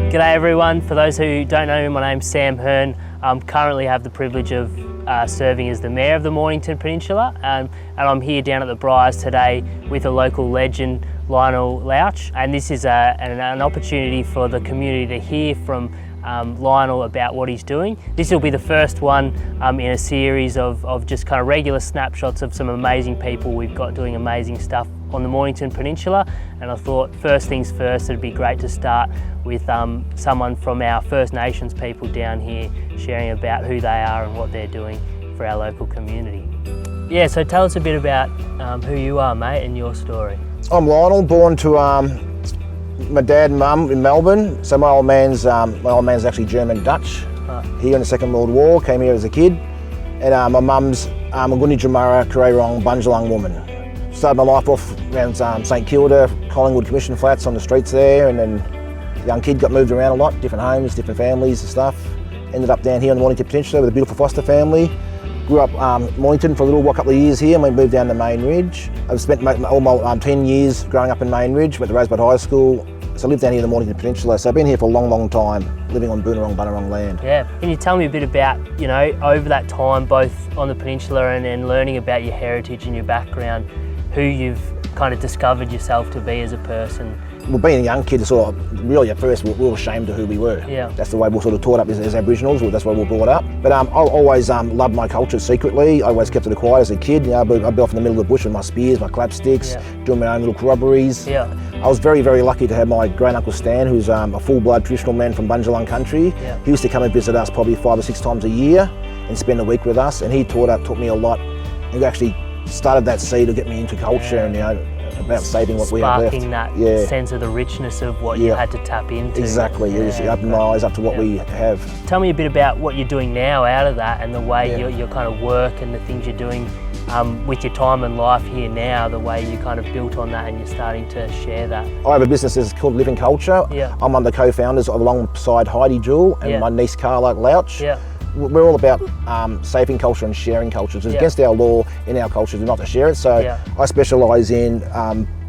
G'day everyone. For those who don't know me, my name's Sam Hearn. I currently have the privilege of serving as the Mayor of the Mornington Peninsula, and I'm here down at the Briars today with a local legend, Lionel Lauch, and this is an opportunity for the community to hear from Lionel about what he's doing. This will be the first one in a series of just kind of regular snapshots of some amazing people we've got doing amazing stuff on the Mornington Peninsula, and I thought first things first, it'd be great to start with someone from our First Nations people down here sharing about who they are and what they're doing for our local community. Yeah, so tell us a bit about who you are, mate, and your story. I'm Lionel, born to my dad and mum in Melbourne. So my old man's actually German Dutch. Here in the Second World War, came here as a kid. And my mum's a Guni Jamara Kurerong Bunjalung woman. Started my life off around St Kilda, Collingwood Commission Flats on the streets there, and then young kid got moved around a lot, different homes, different families and stuff. Ended up down here on the Mornington Peninsula with a beautiful foster family. Grew up Mornington for a couple of years here, and we moved down to Main Ridge. I've spent all my 10 years growing up in Main Ridge, went to Rosebud High School. So I lived down here in the Mornington Peninsula, so I've been here for a long, long time, living on Boonwurrung Bunurong land. Yeah, can you tell me a bit about, over that time, both on the peninsula and learning about your heritage and your background, who you've kind of discovered yourself to be as a person? Well, being a young kid, really at first we were ashamed of who we were. Yeah. That's the way we were sort of taught up as Aboriginals, that's why we were brought up. But I always loved my culture secretly. I always kept it quiet as a kid. I'd be off in the middle of the bush with my spears, my clapsticks, doing my own little corroborees. Yeah. I was very, very lucky to have my great uncle Stan, who's a full-blood traditional man from Bunjalung country. Yeah. He used to come and visit us probably 5 or 6 times a year and spend a week with us, and he taught me a lot. He actually started that seed to get me into culture and about saving what we have left. Sparking that sense of the richness of what you had to tap into. Exactly, you open my eyes up to what we have. Tell me a bit about what you're doing now out of that, and the way your kind of work and the things you're doing with your time and life here now, the way you kind of built on that and you're starting to share that. I have a business that's called Living Culture. Yeah. I'm one of the co-founders alongside Heidi Jewell and my niece Carla Lauch. Yeah. We're all about saving culture and sharing culture. It's against our law in our culture not to share it. So I specialise in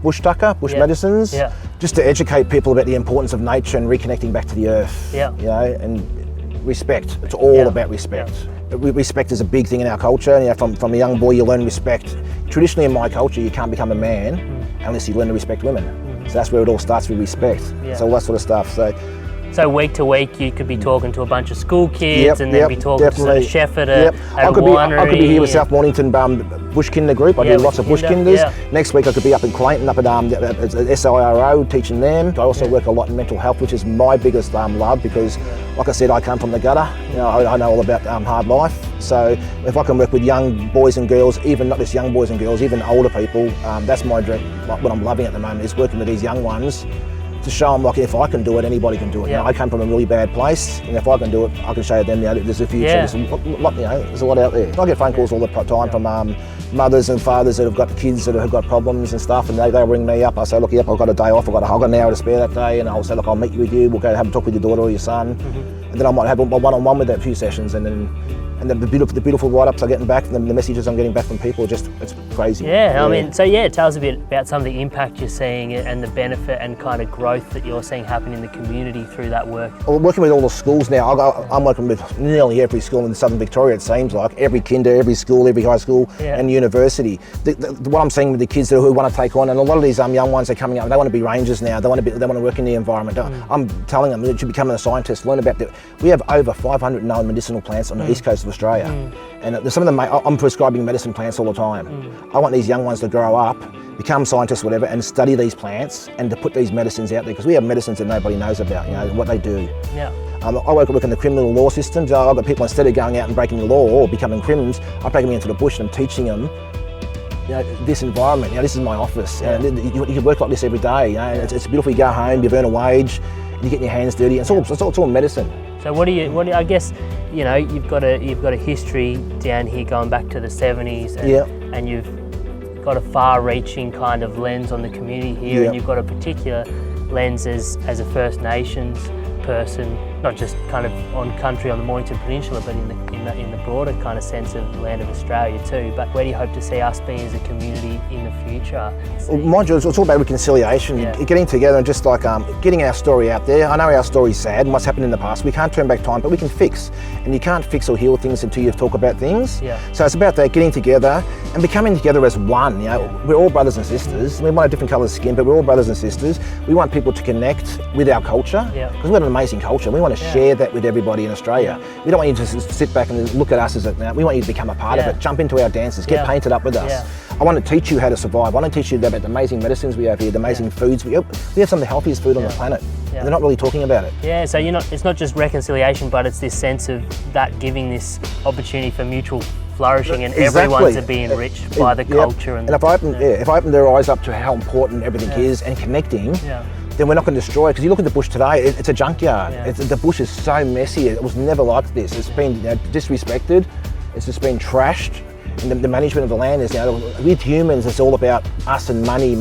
bush tucker, bush medicines, just to educate people about the importance of nature and reconnecting back to the earth. Yeah. And respect. It's all about respect. Respect is a big thing in our culture. From a young boy you learn respect. Traditionally in my culture you can't become a man unless you learn to respect women. So that's where it all starts with respect. So all that sort of stuff. So week to week you could be talking to a bunch of school kids and then be talking to a chef at a winery. I could be here with South Mornington Bush Kinder Group. I do lots of Bush Kinders. Next week I could be up in Clayton, up at SIRO, teaching them. I also work a lot in mental health, which is my biggest love because, like I said, I come from the gutter. I know all about hard life. So if I can work with young boys and girls, even not just young boys and girls, even older people, that's my dream. What I'm loving at the moment is working with these young ones to show them, if I can do it, anybody can do it. I come from a really bad place, and if I can do it, I can show them there's a future. There's a lot out there. I get phone calls all the time from mothers and fathers that have got kids that have got problems and stuff, and they ring me up. I say, look, I've got a day off, I've got an hour to spare that day, and I'll say, look, I'll meet with you, we'll go have a talk with your daughter or your son, and then I might have a one-on-one with that few sessions, and then the beautiful write-ups I'm getting back, the messages I'm getting back from people, it's crazy. I mean, tell us a bit about some of the impact you're seeing and the benefit and kind of growth that you're seeing happen in the community through that work. Well, working with all the schools now, I'm working with nearly every school in Southern Victoria, it seems like, every kinder, every school, every high school and university. What I'm seeing with the kids who want to take on, and a lot of these young ones are coming up, they want to be rangers now, they want to work in the environment. I'm telling them they should become a scientist, learn about we have over 500 known medicinal plants on the east coast of Australia. And some of them, I'm prescribing medicine plants all the time. I want these young ones to grow up, become scientists, whatever, and study these plants and to put these medicines out there, because we have medicines that nobody knows about, what they do. I work in the criminal law systems. I've got people, instead of going out and breaking the law or becoming criminals, I take them into the bush and I'm teaching them this environment. This is my office. You can work like this every day. It's beautiful. You go home, you earn a wage, you get your hands dirty. It's all medicine. So what do you? I guess you've got a history down here going back to the 70s, and you've got a far-reaching kind of lens on the community here, and you've got a particular lens as a First Nations person, not just kind of on country on the Mornington Peninsula, but in the broader kind of sense of the land of Australia too. But where do you hope to see us be as a community in the future? future. Well, mind you, it's all about reconciliation, getting together and just like getting our story out there. I know our story's sad and what's happened in the past. We can't turn back time, but we can fix. And you can't fix or heal things until you talk about things. Yeah. So it's about that, getting together and becoming together as one. You know, we're all brothers and sisters. We might have different colours of skin, but we're all brothers and sisters. We want people to connect with our culture because we've got an amazing culture. We want to share that with everybody in Australia. We don't want you to just sit back and look at us as we want you to become a part of it. Jump into our dances, get painted up with us. I want to teach you how to survive. I want to teach you about the amazing medicines we have here, the amazing foods. We have some of the healthiest food on the planet. They're not really talking about it. Yeah, so it's not just reconciliation, but it's this sense of that giving this opportunity for mutual flourishing and everyone to be enriched by the culture. And if I open their eyes up to how important everything is and connecting, then we're not going to destroy it. Because you look at the bush today, it's a junkyard. The bush is so messy. It was never like this. It's been disrespected. It's just been trashed. And the management of the land is now, with humans, it's all about us and money,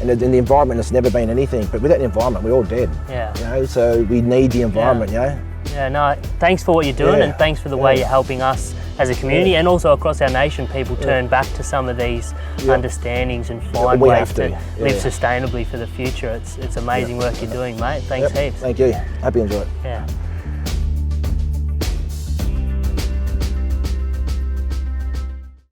and in the environment, it's never been anything. But without the environment, we're all dead. You know, so we need the environment. Yeah, no, thanks for what you're doing, and thanks for the way you're helping us as a community, and also across our nation. People turn back to some of these understandings and find ways to live sustainably for the future. It's amazing work you're doing, mate. Thanks heaps. Thank you. Hope you enjoy it.